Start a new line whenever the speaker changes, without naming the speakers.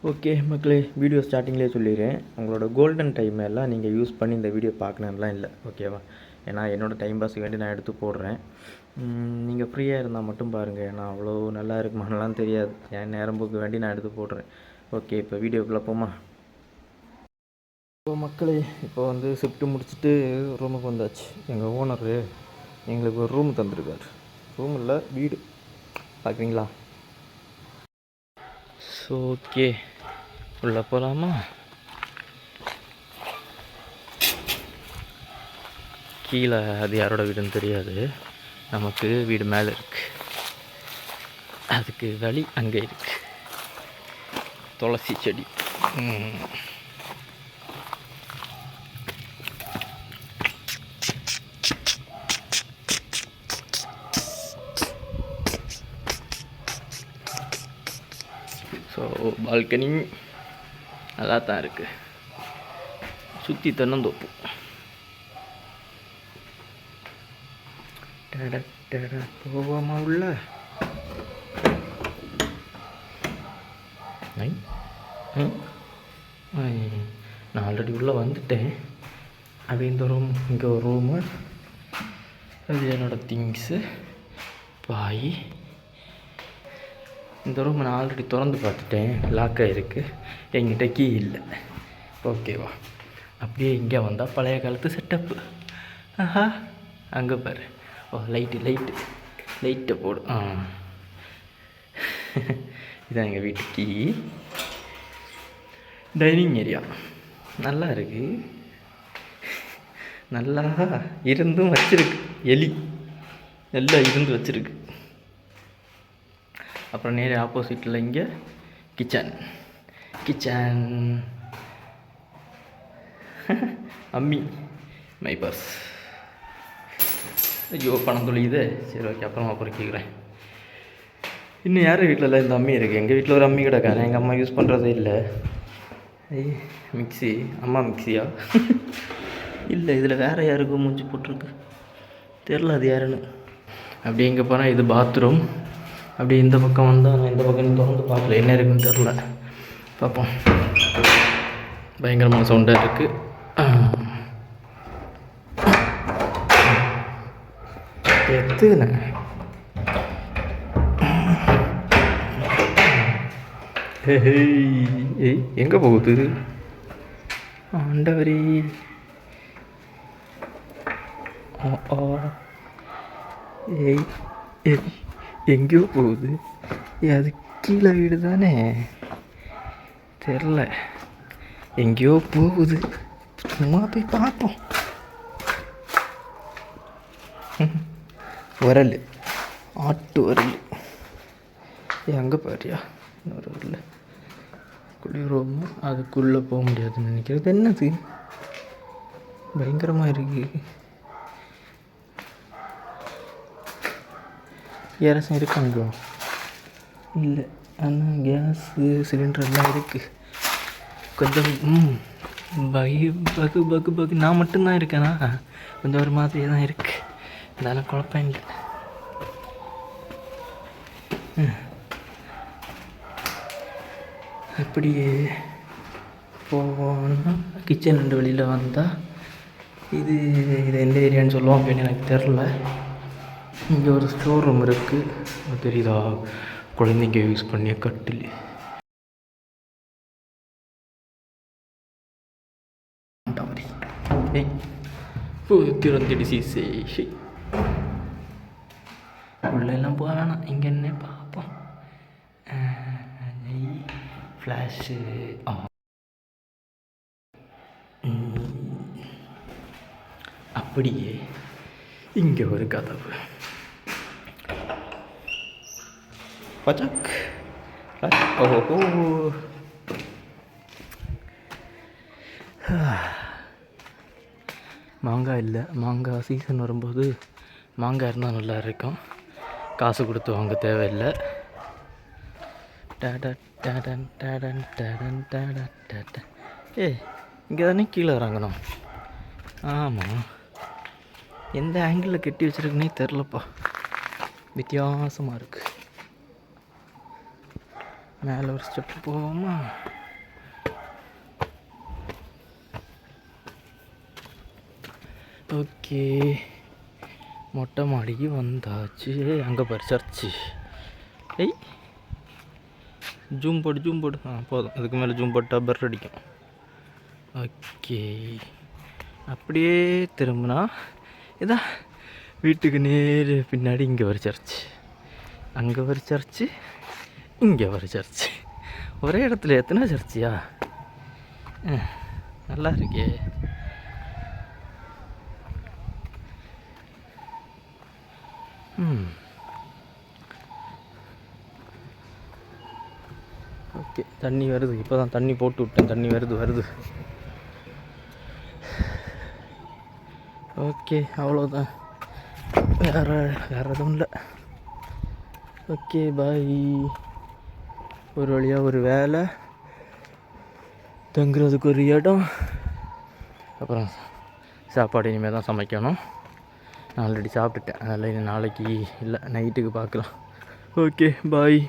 Okay மக்களே, video ஸ்டார்டிங்லேயே சொல்லிடுறேன். உங்களோட கோல்டன் டைம் எல்லாம் நீங்கள் யூஸ் பண்ணி இந்த வீடியோ பார்க்கணும்லாம் இல்லை, ஓகேவா? ஏன்னா என்னோடய டைம் பாஸுக்கு வேண்டி நான் எடுத்து போடுறேன். நீங்கள் ஃப்ரீயாக இருந்தால் மட்டும் பாருங்கள். ஏன்னா அவ்வளோ நல்லா இருக்குமானலாம் தெரியாது. என் நேரம் போக்கு வேண்டி நான் எடுத்து போடுறேன். ஓகே, இப்போ வீடியோக்குள்ளே போமா? இப்போ மக்களே, இப்போ வந்து ஷிஃப்ட்டு முடிச்சுட்டு ரூமுக்கு வந்தாச்சு. எங்கள் ஓனரு எங்களுக்கு ஒரு ரூம் தந்துருக்கார். ரூம் இல்லை, வீடு. பார்க்குறீங்களா? ஸோ ஓகே, உள்ளே போகலாமா? கீழே அது யாரோட வீடுன்னு தெரியாது. நமக்கு வீடு மேலே இருக்குது. அதுக்கு வழி அங்கே இருக்குது. துளசி செடி. ஸோ பால்கனி நல்லா தான் இருக்குது. சுற்றி தென்னந்தோப்பு. போவாமா உள்ள? நான் ஆல்ரெடி உள்ளே வந்துட்டேன். அப்படி இந்த ரூம், இங்கே ஒரு ரூமு, அது என்னோடய திங்ஸு, பாய். இந்த ரூம் நான் ஆல்ரெடி திறந்து பார்த்துட்டேன், லாக்காக இருக்குது. என்கிட்ட கீ இல்லை, ஓகேவா? அப்படியே இங்கே வந்தால் பழைய காலத்து செட்டப்பு. ஆஹா, அங்கே பாரு. ஓ, லைட்டை போடு. இதான் எங்கள் வீட்டு கீ. டைனிங் ஏரியா நல்லா இருக்குது. நல்லா இருந்தும் வச்சிருக்கு. எலி நல்லா இருந்து வச்சிருக்கு. அப்புறம் நேரே ஆப்போசிட்டில் இங்கே கிச்சன். அம்மி, மை பர்ஸ். ஐயோ, பணம் தொழியுது. சரி, ஓகே, அப்புறமா பொறுக்கிக்கிறேன். இன்னும் யார் வீட்டில் இல்லை இந்த அம்மி இருக்குது? எங்கள் வீட்டில் ஒரு அம்மி கிடக்காது. எங்கள் அம்மா யூஸ் பண்ணுறதே இல்லை. மிக்ஸி, அம்மா மிக்ஸியா? இல்லை, இதில் வேறு யாருக்கும் மூஞ்சி போட்டிருக்கு, தெரில அது யாருன்னு. அப்படி எங்கே போனால் இது பாத்ரூம். அப்படி இந்த பக்கம் வந்தால் நான் இந்த பக்கம் திறந்து பார்க்கல, என்ன இருக்குன்னு தெரில. பார்ப்போம். பயங்கரமான சவுண்டாக இருக்குது. எத்துன ஏய், எங்கே போகுது ஆண்டவரே? ஏய், எங்கேயோ போகுது. அது கீழே வீடு தானே, தெரில. எங்கேயோ போகுது. சும்மா போய் பார்ப்போம். வரல், ஆட்டு வரல். அங்கே பாரியா, இன்னொரு வரல. குளிரோமோ, அதுக்குள்ளே போக முடியாதுன்னு நினைக்கிறது. என்னது பயங்கரமாக இருக்குது. யாராச்சும் இருக்காங்க? இல்லை, ஆனால் கேஸு சிலிண்டர்லாம் இருக்குது. கொஞ்சம் பகு நான் மட்டும்தான் இருக்கேனா? கொஞ்சம் ஒரு மாதிரியே தான் இருக்குது. இருந்தாலும் குழப்பம் இல்லை. அப்படியே போவோன்னா கிச்சன் ரெண்டு வெளியில் வந்தால் இது எந்த ஏரியான்னு சொல்லுவோம் அப்படின்னு எனக்கு தெரில. இங்கே ஒரு ஸ்டோர் ரூம் இருக்குது, தெரியுதா? குழந்தைங்க யூஸ் பண்ணிய கட்டில். திறந்துடு சீசே. உள்ளெல்லாம் போக வேணாம், இங்கே என்ன பார்ப்போம். ஃப்ளாஷு. அப்படியே இங்கே ஒரு கதவு. பச்சக். ஓஹோ, மாங்காய் இல்லை. மாங்காய் சீசன் வரும்போது மாங்காய் இருந்தால் நல்லா இருக்கும். காசு கொடுத்து வாங்க தேவையில்லை. இங்கே தானே கீழே இறங்கணும். ஆமாம், எந்த ஆங்கிளில் கட்டி வச்சுருக்குன்னே தெரிலப்பா, வித்தியாசமாக இருக்குது. மேலே ஒரு ஸ்டெப்பு போவோமா? ஓகே, மொட்டை மாடிக்கு வந்தாச்சு. அங்கே பாரு சர்ச்சு. ஏய், ஜூம் போடு. போதும், அதுக்கு மேலே ஜூம் போட்டால் பர் அடிக்கும். ஓகே, அப்படியே திரும்பினா இதான் வீட்டுக்கு நேர் பின்னாடி இங்கே ஒரு சர்ச்சு, அங்கே ஒரு சர்ச்சு, இங்கே ஒரு சர்ச்சு. ஒரே இடத்துல எத்தனை சர்ச்சியா? நல்லா இருக்கே. ஓகே, தண்ணி வருது. இப்போ தான் தண்ணி போட்டு விட்டேன். தண்ணி வருது. ஓகே, அவ்வளோதான். வேறு எதுவும் இல்லை. ஓகே, பாய். ஒரு வழியாக ஒரு வேலை, தங்குறதுக்கு ஒரு இடம், அப்புறம் சாப்பாடு இனிமேல் தான் சமைக்கணும். நான் ஆல்ரெடி சாப்பிட்டுட்டேன், அதனால் நாளைக்கு இல்லை, நைட்டுக்கு பார்க்கலாம். ஓகே, பாய்.